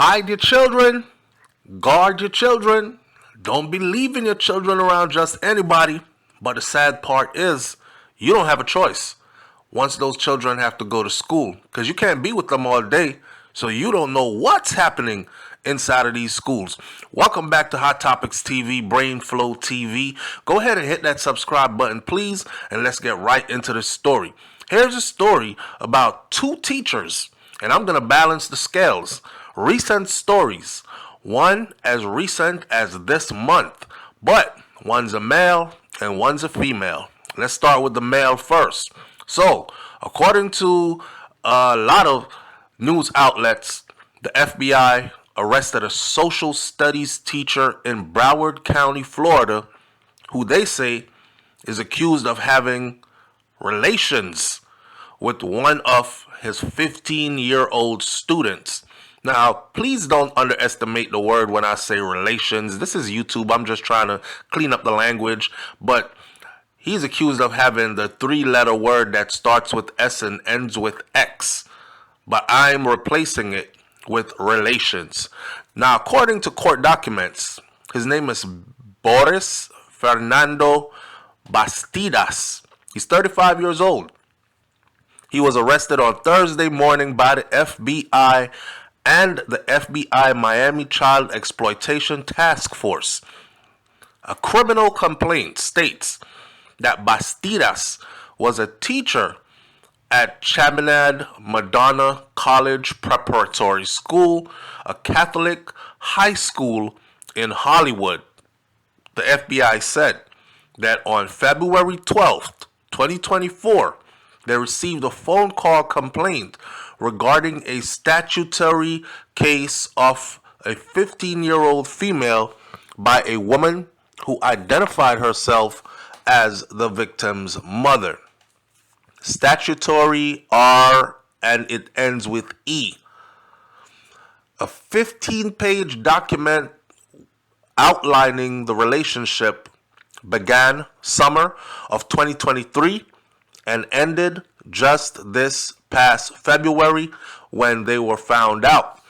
Hide your children. Guard your children. Don't be leaving your children around just anybody. But the sad part is, you don't have a choice once those children have to go to school, because you can't be with them all day, so you don't know what's happening inside of these schools. Welcome back to Hot Topics TV, BrainFLoTv. Go ahead and hit that subscribe button, please, and let's get right into the story. Here's a story about two teachers, and I'm going to balance the scales. Recent stories. One as recent as this month, but one's a male and one's a female. Let's start with the male first. So, according to a lot of news outlets, the FBI arrested a social studies teacher in Broward County, Florida, who they say is accused of having relations with one of his 15-year-old students. Now, please don't underestimate the word when I say relations. This is YouTube. I'm just trying to clean up the language. But he's accused of having the three-letter word that starts with S and ends with X. But I'm replacing it with relations. Now, according to court documents, his name is Boris Fernando Bastidas. He's 35 years old. He was arrested on Thursday morning by the FBI and the FBI Miami Child Exploitation Task Force. A criminal complaint states that Bastidas was a teacher at Chaminade Madonna College Preparatory School, a Catholic high school in Hollywood. The FBI said that on February 12th, 2024, they received a phone call complaint regarding a statutory case of a 15-year-old female by a woman who identified herself as the victim's mother. Statutory R and it ends with E. A 15-page document outlining the relationship began summer of 2023 and ended just this past February when they were found out.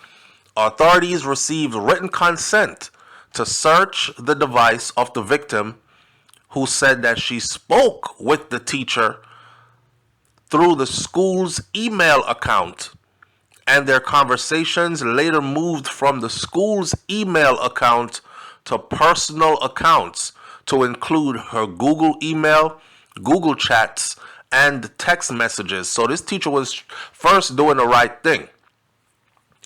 Authorities received written consent to search the device of the victim, who said that she spoke with the teacher through the school's email account, and their conversations later moved from the school's email account to personal accounts to include her Google email, Google chats, and text messages. So this teacher was first doing the right thing.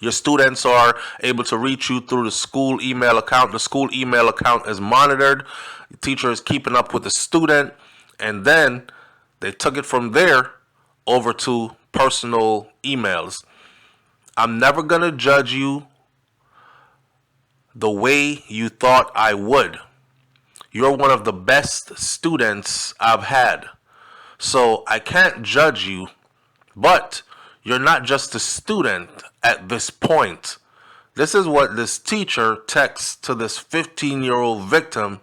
Your students are able to reach you through the school email account. The school email account is monitored. The teacher is keeping up with the student. And then they took it from there over to personal emails. I'm never going to judge you the way you thought I would. You're one of the best students I've had. So I can't judge you, but you're not just a student at this point. This is what this teacher texts to this 15-year-old victim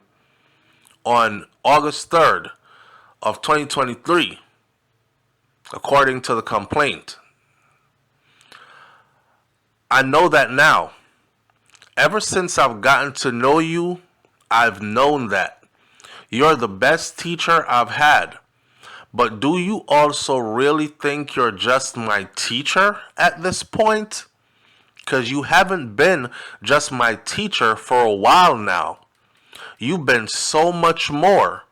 on August 3rd of 2023, according to the complaint. I know that now. Ever since I've gotten to know you, I've known that. You're the best teacher I've had. But do you also really think you're just my teacher at this point? Because you haven't been just my teacher for a while now. You've been so much more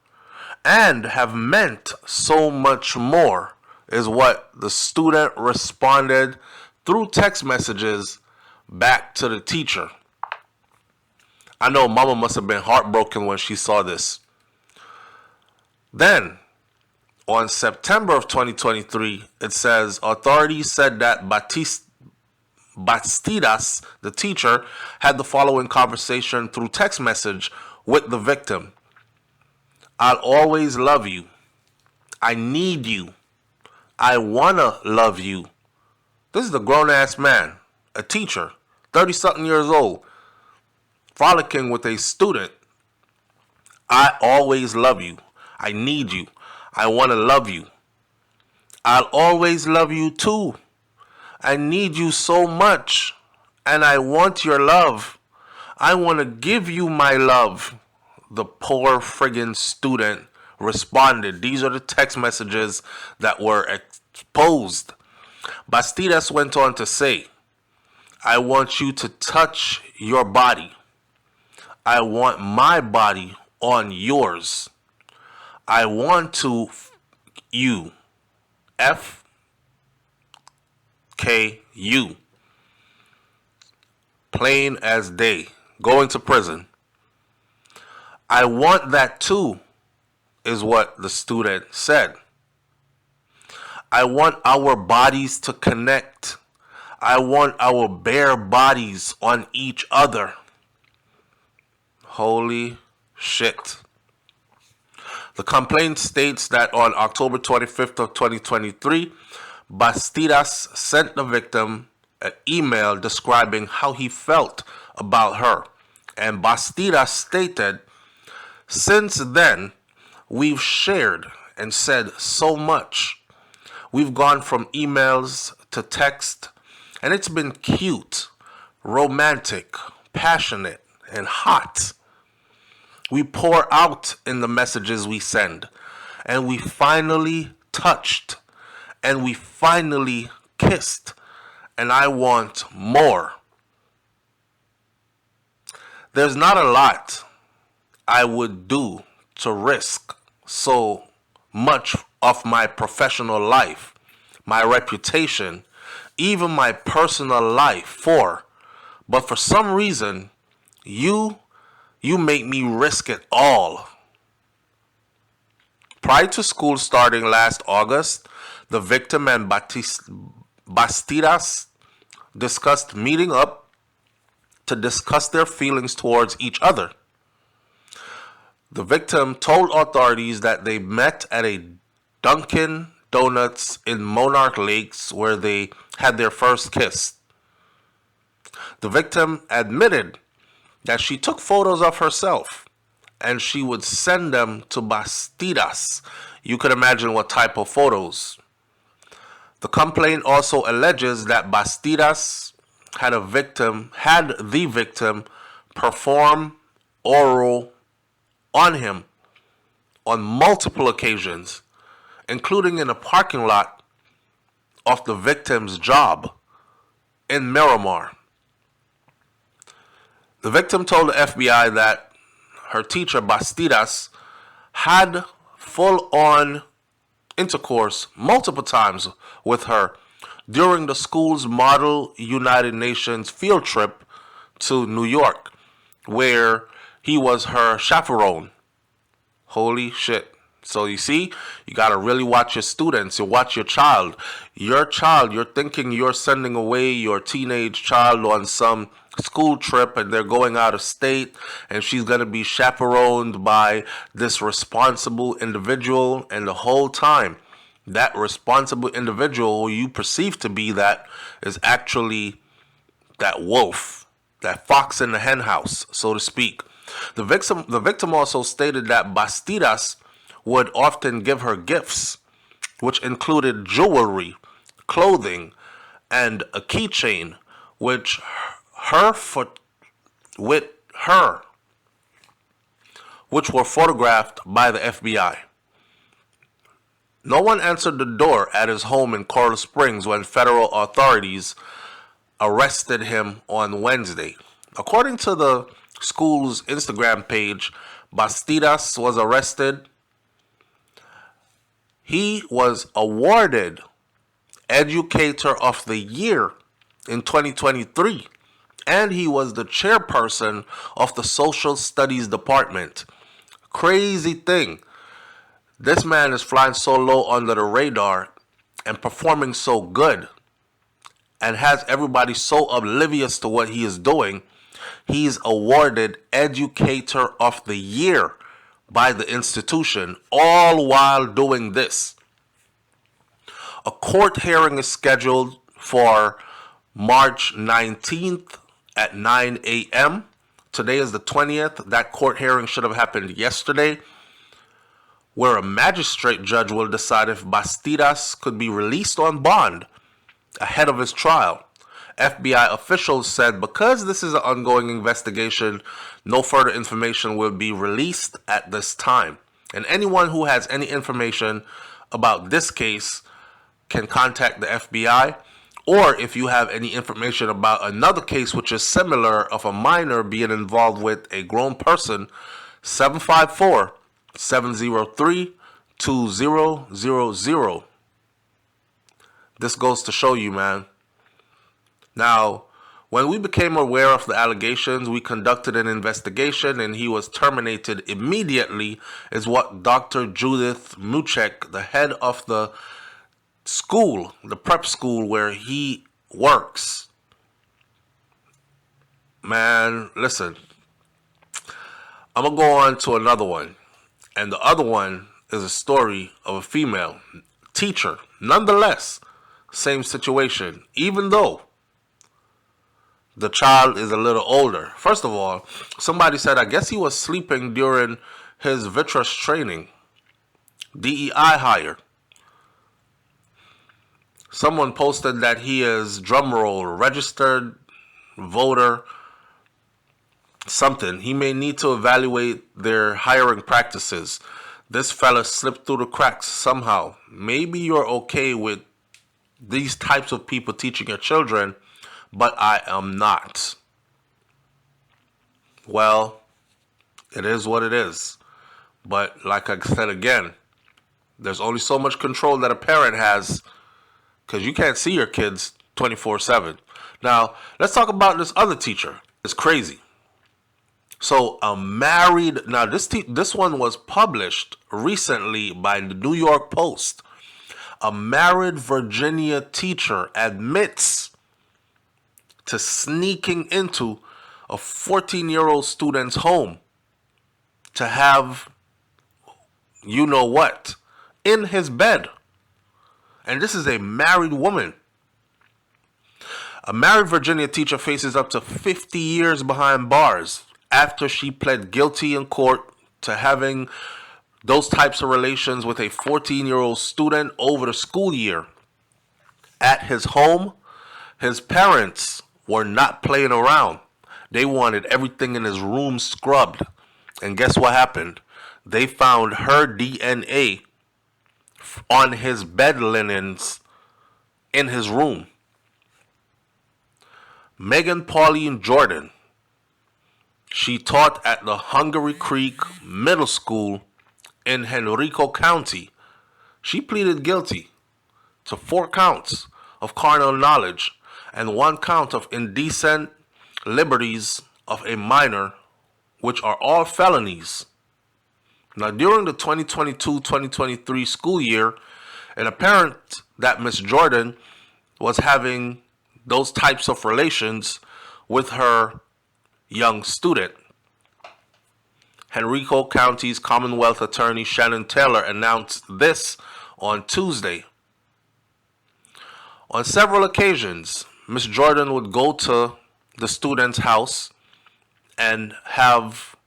and have meant so much more, is what the student responded through text messages back to the teacher. I know mama must have been heartbroken when she saw this. Then, on September of 2023, it says, authorities said that Bastidas, the teacher, had the following conversation through text message with the victim. I'll always love you. I need you. I wanna love you. This is a grown-ass man, a teacher, 30-something years old, frolicking with a student. I always love you. I need you. I want to love you. I'll always love you too. I need you so much. and I want your love. I want to give you my love. The poor friggin' student responded. These are the text messages that were exposed. Bastidas went on to say, I want you to touch your body. I want my body on yours. I want to you. FKU. Plain as day. Going to prison. I want that too, is what the student said. I want our bodies to connect. I want our bare bodies on each other. Holy shit. The complaint states that on October 25th of 2023, Bastidas sent the victim an email describing how he felt about her. And Bastidas stated, since then, we've shared and said so much. We've gone from emails to text, and it's been cute, romantic, passionate, and hot. We pour out in the messages we send, and we finally touched, and we finally kissed, and I want more. There's not a lot I would do to risk so much of my professional life, my reputation, even my personal life for, but for some reason, you make me risk it all. Prior to school starting last August, the victim and Bastidas discussed meeting up to discuss their feelings towards each other. The victim told authorities that they met at a Dunkin' Donuts in Monarch Lakes where they had their first kiss. The victim admitted that she took photos of herself and she would send them to Bastidas. You could imagine what type of photos. The complaint also alleges that Bastidas had the victim perform oral on him on multiple occasions, including in a parking lot of the victim's job in Miramar. The victim told the FBI that her teacher, Bastidas, had full-on intercourse multiple times with her during the school's Model United Nations field trip to New York, where he was her chaperone. Holy shit. So you see, you got to really watch your students. You watch your child. Your child, you're thinking you're sending away your teenage child on some school trip and they're going out of state and she's going to be chaperoned by this responsible individual, and the whole time that responsible individual you perceive to be that is actually that wolf, that fox in the hen house, so to speak. The victim also stated that Bastidas would often give her gifts, which included jewelry, clothing, and a keychain, which were photographed by the FBI. No one answered the door at his home in Coral Springs when federal authorities arrested him on Wednesday. According to the school's Instagram page, Bastidas was arrested. He was awarded Educator of the Year in 2023, and he was the chairperson of the Social Studies Department. Crazy thing. This man is flying so low under the radar and performing so good and has everybody so oblivious to what he is doing. He's awarded Educator of the Year by the institution, all while doing this. A court hearing is scheduled for March 19th at 9 a.m. Today is the 20th. That court hearing should have happened yesterday, where a magistrate judge will decide if Bastidas could be released on bond ahead of his trial. FBI officials said because this is an ongoing investigation, no further information will be released at this time. And anyone who has any information about this case can contact the FBI. Or if you have any information about another case which is similar of a minor being involved with a grown person, 754-703-2000. This goes to show you, man. Now, when we became aware of the allegations, we conducted an investigation and he was terminated immediately, is what Dr. Judith Muchek, the head of the school, the prep school where he works. Man, listen, I'm going to go on to another one. And the other one is a story of a female teacher. Nonetheless, same situation, even though the child is a little older. First of all, somebody said, I guess he was sleeping during his vitreous training. DEI hire. Someone posted that he is, drumroll, registered voter, something. He may need to evaluate their hiring practices. This fella slipped through the cracks somehow. Maybe you're okay with these types of people teaching your children, but I am not. Well, it is what it is. But like I said again, there's only so much control that a parent has, because you can't see your kids 24/7. Now, let's talk about this other teacher. It's crazy. So now this one was published recently by the New York Post. A married Virginia teacher admits to sneaking into a 14-year-old student's home to have, you know what, in his bed. And this is a married woman. A married Virginia teacher faces up to 50 years behind bars after she pled guilty in court to having those types of relations with a 14-year-old student over the school year. At his home, his parents were not playing around. They wanted everything in his room scrubbed. And guess what happened? They found her DNA on his bed linens in his room. Megan Pauline Jordan, she taught at the Hungary Creek Middle School in Henrico County. She pleaded guilty to 4 counts of carnal knowledge and 1 count of indecent liberties of a minor, which are all felonies. Now, during the 2022-2023 school year, it apparent that Miss Jordan was having those types of relations with her young student. Henrico County's Commonwealth Attorney Shannon Taylor announced this on Tuesday. On several occasions, Miss Jordan would go to the student's house and have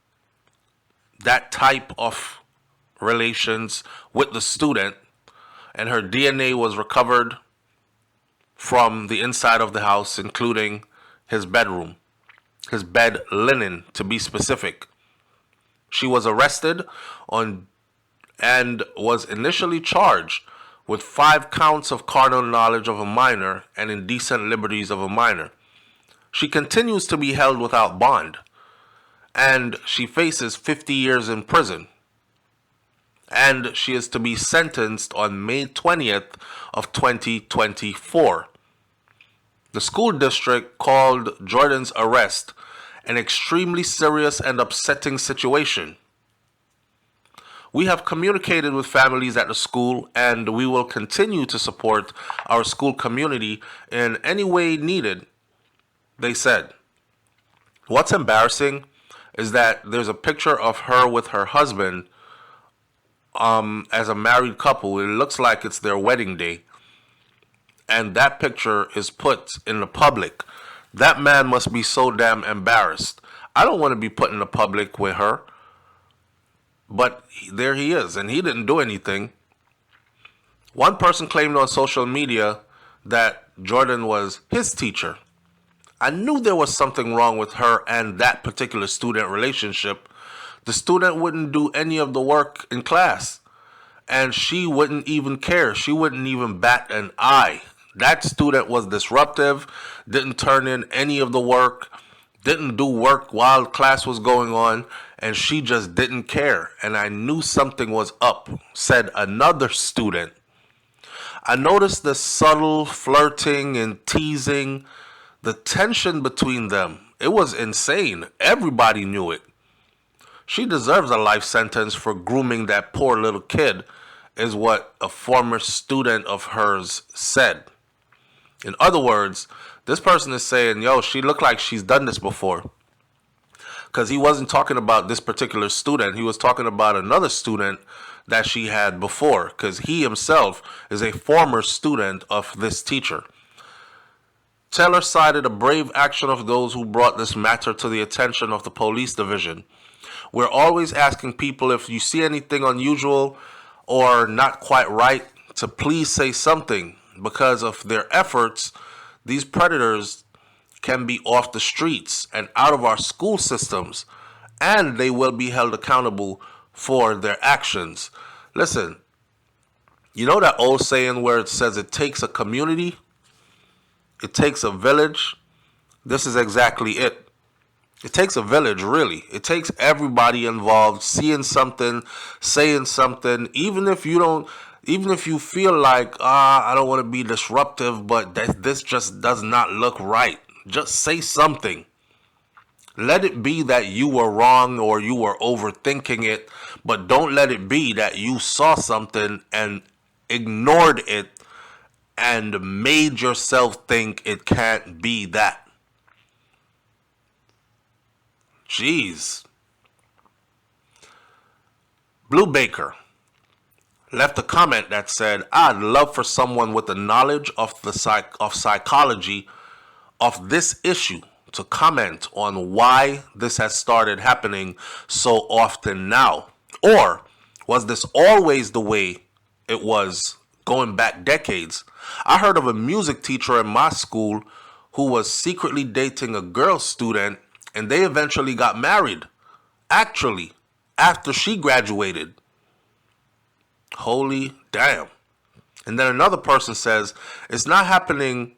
that type of relations with the student, and her DNA was recovered from the inside of the house, including his bedroom, his bed linen to be specific. She was arrested and was initially charged with 5 counts of carnal knowledge of a minor and indecent liberties of a minor. She continues to be held without bond, and she faces 50 years in prison. And she is to be sentenced on May 20th of 2024. The school district called Jordan's arrest an extremely serious and upsetting situation. We have communicated with families at the school, and we will continue to support our school community in any way needed, they said. What's embarrassing is that there's a picture of her with her husband as a married couple. It looks like it's their wedding day. And that picture is put in the public. That man must be so damn embarrassed. I don't want to be put in the public with her. But there he is, and he didn't do anything. One person claimed on social media that Jordan was his teacher. I knew there was something wrong with her and that particular student relationship. The student wouldn't do any of the work in class, and she wouldn't even care. She wouldn't even bat an eye. That student was disruptive, didn't turn in any of the work, didn't do work while class was going on, and she just didn't care. And I knew something was up, said another student. I noticed the subtle flirting and teasing, the tension between them. It was insane. Everybody knew it. She deserves a life sentence for grooming that poor little kid, is what a former student of hers said. In other words, this person is saying, yo, she looked like she's done this before. Because he wasn't talking about this particular student. He was talking about another student that she had before. Because he himself is a former student of this teacher. Taylor cited a brave action of those who brought this matter to the attention of the police division. We're always asking people if you see anything unusual or not quite right to please say something. Because of their efforts, these predators can be off the streets and out of our school systems, and they will be held accountable for their actions. Listen, you know that old saying where it says it takes a community? It takes a village. This is exactly it. It takes a village, really. It takes everybody involved, seeing something, saying something, even if you feel like, I don't want to be disruptive, but this just does not look right. Just say something. Let it be that you were wrong or you were overthinking it, but don't let it be that you saw something and ignored it and made yourself think it can't be that. Jeez. Blue Baker left a comment that said, I'd love for someone with the knowledge of the psychology of this issue to comment on why this has started happening so often now. Or was this always the way it was going back decades? I heard of a music teacher in my school who was secretly dating a girl student, and they eventually got married. Actually, after she graduated. Holy damn. And then another person says, it's not happening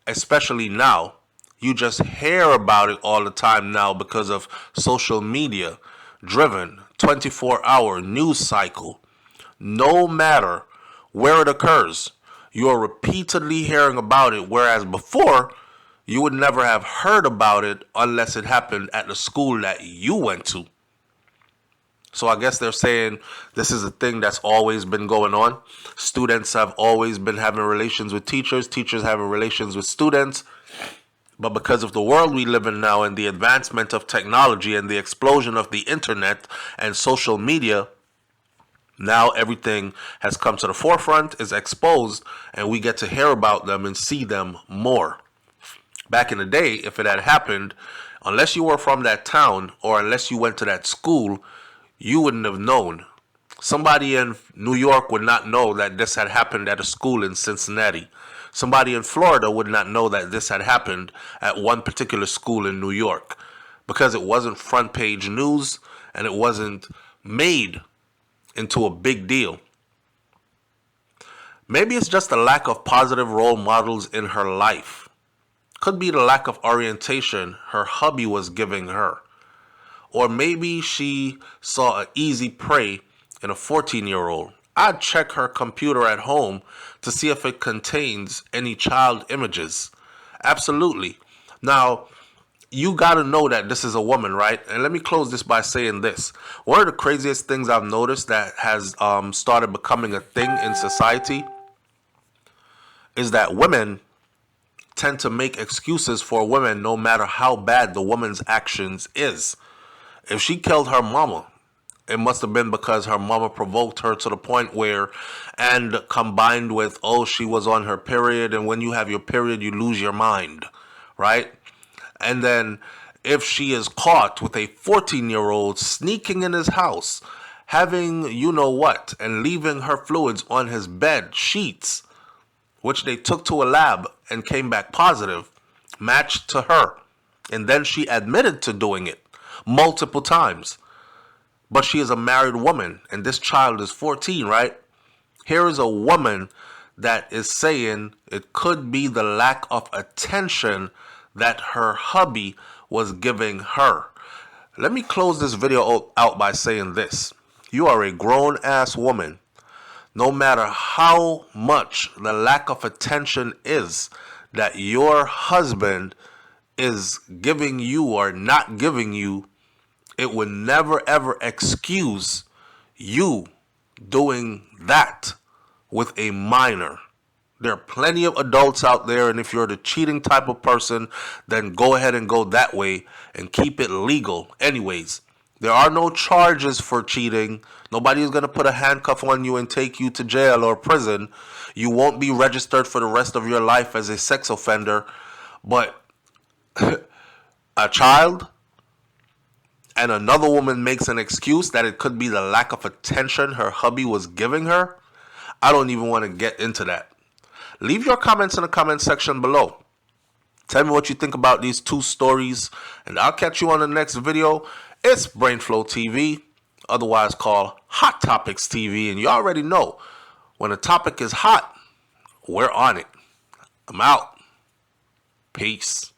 especially now. You just hear about it all the time now because of social media driven 24-hour news cycle. No matter where it occurs, you are repeatedly hearing about it, whereas before you would never have heard about it unless it happened at the school that you went to. So I guess they're saying this is a thing that's always been going on. Students have always been having relations with teachers, teachers having relations with students. But because of the world we live in now and the advancement of technology and the explosion of the internet and social media, now everything has come to the forefront, is exposed, and we get to hear about them and see them more. Back in the day, if it had happened, unless you were from that town or unless you went to that school, you wouldn't have known. Somebody in New York would not know that this had happened at a school in Cincinnati. Somebody in Florida would not know that this had happened at one particular school in New York because it wasn't front page news and it wasn't made into a big deal. Maybe it's just a lack of positive role models in her life. Could be the lack of orientation her hubby was giving her. Or maybe she saw an easy prey in a 14-year-old. I'd check her computer at home to see if it contains any child images. Absolutely. Now, you got to know that this is a woman, right? And let me close this by saying this. One of the craziest things I've noticed that has started becoming a thing in society is that women tend to make excuses for women no matter how bad the woman's actions is. If she killed her mama, it must have been because her mama provoked her to the point where, and combined with, she was on her period, and when you have your period, you lose your mind, right? And then if she is caught with a 14-year-old sneaking in his house, having you know what, and leaving her fluids on his bed sheets, which they took to a lab and came back positive, matched to her. And then she admitted to doing it multiple times. But she is a married woman, and this child is 14, right? Here is a woman that is saying it could be the lack of attention that her hubby was giving her. Let me close this video out by saying this. You are a grown-ass woman. No matter how much the lack of attention is that your husband is giving you or not giving you, it would never ever excuse you doing that with a minor. There are plenty of adults out there, and if you're the cheating type of person, then go ahead and go that way and keep it legal. Anyways, there are no charges for cheating. Nobody is going to put a handcuff on you and take you to jail or prison. You won't be registered for the rest of your life as a sex offender. But a child and another woman makes an excuse that it could be the lack of attention her hubby was giving her. I don't even want to get into that. Leave your comments in the comment section below. Tell me what you think about these two stories, and I'll catch you on the next video. It's BrainFLoTv, otherwise called Hot Topics TV, and you already know when a topic is hot, we're on it. I'm out. Peace.